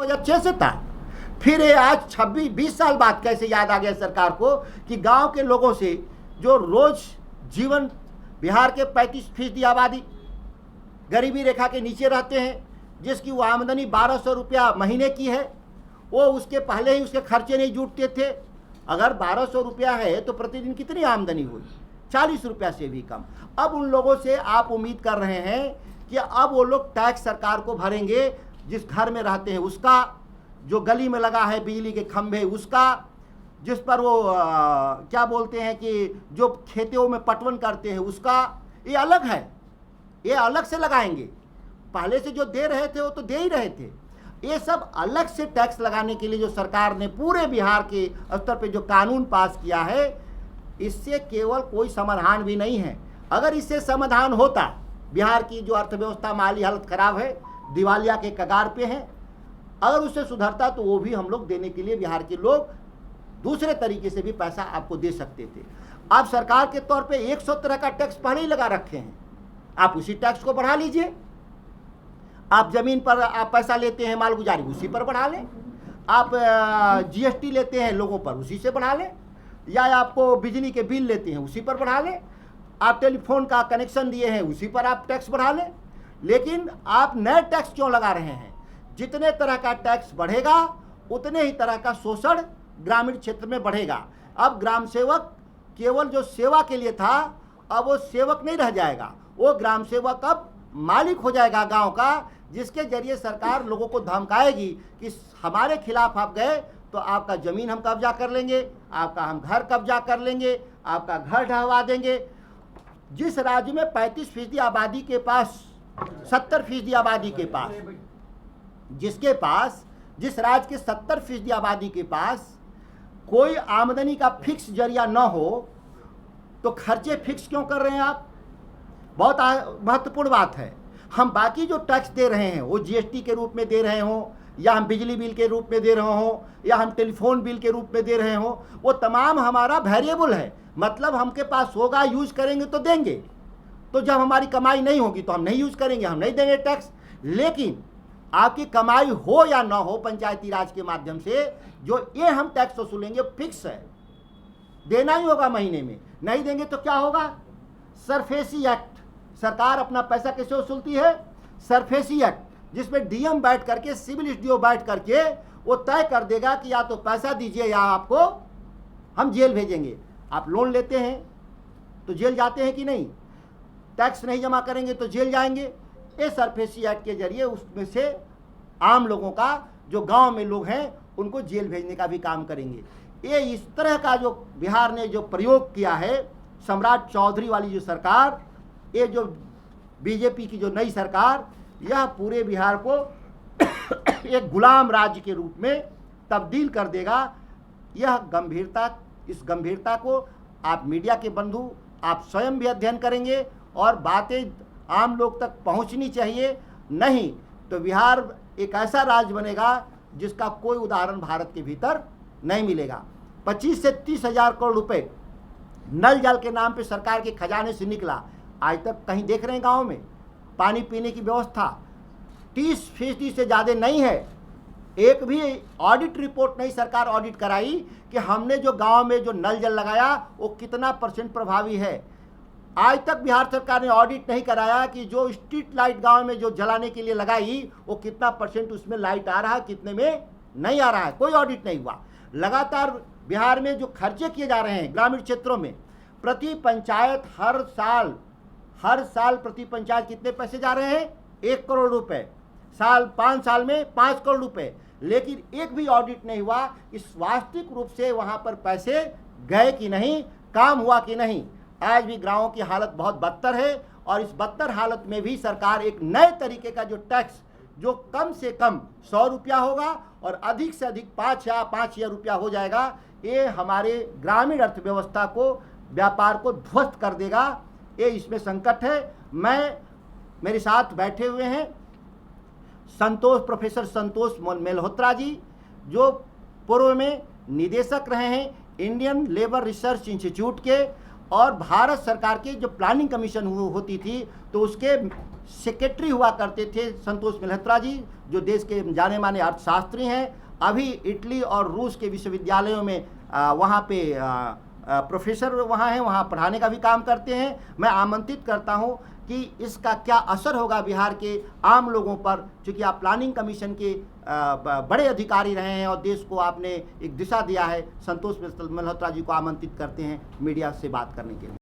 2006 से था। फिर ये आज 26-20 साल बाद कैसे याद आ गया सरकार को कि गांव के लोगों से जो रोज जीवन, बिहार के 35% आबादी गरीबी रेखा के नीचे रहते हैं, जिसकी वो आमदनी 1200 रुपया महीने की है, वो उसके पहले ही उसके खर्चे नहीं जुटते थे। अगर 1200 रुपया है तो प्रतिदिन कितनी आमदनी हुई? 40 रुपया से भी कम। अब उन लोगों से आप उम्मीद कर रहे हैं कि अब वो लोग टैक्स सरकार को भरेंगे, जिस घर में रहते हैं उसका, जो गली में लगा है बिजली के खंभे उसका, जिस पर वो क्या बोलते हैं कि जो खेतों में पटवन करते हैं उसका। ये अलग है, ये अलग से लगाएंगे। पहले से जो दे रहे थे वो तो दे ही रहे थे। ये सब अलग से टैक्स लगाने के लिए जो सरकार ने पूरे बिहार के स्तर पे जो कानून पास किया है, इससे केवल कोई समाधान भी नहीं है। अगर इससे समाधान होता, बिहार की जो अर्थव्यवस्था माली हालत खराब है, दिवालिया के कगार पे है, अगर उससे सुधरता तो वो भी हम लोग देने के लिए बिहार के लोग दूसरे तरीके से भी पैसा आपको दे सकते थे। आप सरकार के तौर पे 100 तरह का टैक्स पहले ही लगा रखे हैं, आप उसी टैक्स को बढ़ा लीजिए। आप जमीन पर आप पैसा लेते हैं मालगुजारी, उसी पर बढ़ा लें। आप जीएसटी लेते हैं लोगों पर, उसी से बढ़ा लें। या आपको बिजली के बिल लेते हैं, उसी पर बढ़ा लें। आप टेलीफोन का कनेक्शन दिए हैं, उसी पर आप टैक्स बढ़ा लें। लेकिन आप नए टैक्स क्यों लगा रहे हैं? जितने तरह का टैक्स बढ़ेगा उतने ही तरह का शोषण ग्रामीण क्षेत्र में बढ़ेगा। अब ग्राम सेवक केवल जो सेवा के लिए था, अब वो सेवक नहीं रह जाएगा, वो ग्राम सेवक अब मालिक हो जाएगा गांव का, जिसके जरिए सरकार लोगों को धमकाएगी कि हमारे खिलाफ आप गए तो आपका ज़मीन हम कब्जा कर लेंगे, आपका हम घर कब्जा कर लेंगे, आपका घर ढहवा देंगे। जिस राज्य में 35% आबादी के पास, 70% आबादी के पास, जिसके पास, जिस राज्य के 70% आबादी के पास कोई आमदनी का फिक्स जरिया न हो, तो खर्चे फिक्स क्यों कर रहे हैं आप? बहुत महत्वपूर्ण बात है। हम बाकी जो टैक्स दे रहे हैं, वो जीएसटी के रूप में दे रहे हों, या हम बिजली बिल के रूप में दे रहे हों, या हम टेलीफोन बिल के रूप में दे रहे हों, वो तमाम हमारा वेरिएबल है। मतलब हमके पास होगा, यूज करेंगे तो देंगे। तो जब हमारी कमाई नहीं होगी तो हम नहीं यूज करेंगे, हम नहीं देंगे टैक्स। लेकिन आपकी कमाई हो या ना हो, पंचायती राज के माध्यम से जो ये हम टैक्स वसूलेंगे फिक्स है, देना ही होगा महीने में। नहीं देंगे तो क्या होगा? SARFAESI act. सरकार अपना पैसा कैसे वसूलती है? सरफेसी एक्ट, जिसमें डीएम बैठ करके, सिविल एसडीओ बैठ करके वो तय कर देगा कि या तो पैसा दीजिए या आपको हम जेल भेजेंगे। आप लोन लेते हैं तो जेल जाते हैं कि नहीं? टैक्स नहीं जमा करेंगे तो जेल जाएंगे। ये सरफेसी एक्ट के जरिए उसमें से आम लोगों का, जो गांव में लोग हैं, उनको जेल भेजने का भी काम करेंगे। ये इस तरह का जो बिहार ने जो प्रयोग किया है, सम्राट चौधरी वाली जो सरकार, ये जो बीजेपी की जो नई सरकार, यह पूरे बिहार को एक गुलाम राज्य के रूप में तब्दील कर देगा। यह गंभीरता, इस गंभीरता को आप मीडिया के बंधु, आप स्वयं भी अध्ययन करेंगे और बातें आम लोग तक पहुंचनी चाहिए। नहीं तो बिहार एक ऐसा राज्य बनेगा जिसका कोई उदाहरण भारत के भीतर नहीं मिलेगा। 25 से 30 हजार करोड़ रुपए नल जल के नाम पे सरकार के खजाने से निकला, आज तक कहीं देख रहे हैं गाँव में पानी पीने की व्यवस्था? 30% से ज़्यादा नहीं है। एक भी ऑडिट रिपोर्ट नहीं सरकार ऑडिट कराई कि हमने जो गांव में जो नल जल लगाया वो कितना % प्रभावी है। आज तक बिहार सरकार ने ऑडिट नहीं कराया कि जो स्ट्रीट लाइट गांव में जो जलाने के लिए लगाई वो कितना % उसमें लाइट आ रहा है, कितने में नहीं आ रहा है। कोई ऑडिट नहीं हुआ। लगातार बिहार में जो खर्चे किए जा रहे हैं ग्रामीण क्षेत्रों में, प्रति पंचायत हर साल प्रति पंचायत कितने पैसे जा रहे हैं? 1 करोड़ रुपए। 5 साल में 5 करोड़ रुपए। लेकिन एक भी ऑडिट नहीं हुआ कि वास्तविक रूप से वहां पर पैसे गए कि नहीं, काम हुआ कि नहीं। आज भी गाँवों की हालत बहुत बदतर है, और इस बदतर हालत में भी सरकार एक नए तरीके का जो टैक्स, जो कम से कम 100 रुपया होगा और अधिक से अधिक 5,000 रुपया हो जाएगा, ये हमारे ग्रामीण अर्थव्यवस्था को, व्यापार को ध्वस्त कर देगा। ये इसमें संकट है। मेरे साथ बैठे हुए हैं प्रोफेसर संतोष मल्होत्रा जी, जो पूर्व में निदेशक रहे हैं इंडियन लेबर रिसर्च इंस्टीट्यूट के, और भारत सरकार की जो प्लानिंग कमीशन होती थी तो उसके सेक्रेटरी हुआ करते थे संतोष मल्होत्रा जी, जो देश के जाने माने अर्थशास्त्री हैं। अभी इटली और रूस के विश्वविद्यालयों में वहाँ पे प्रोफेसर वहाँ हैं, वहाँ पढ़ाने का भी काम करते हैं। मैं आमंत्रित करता हूँ कि इसका क्या असर होगा बिहार के आम लोगों पर, क्योंकि आप प्लानिंग कमीशन के बड़े अधिकारी रहे हैं और देश को आपने एक दिशा दिया है। संतोष मल्होत्रा जी को आमंत्रित करते हैं मीडिया से बात करने के लिए।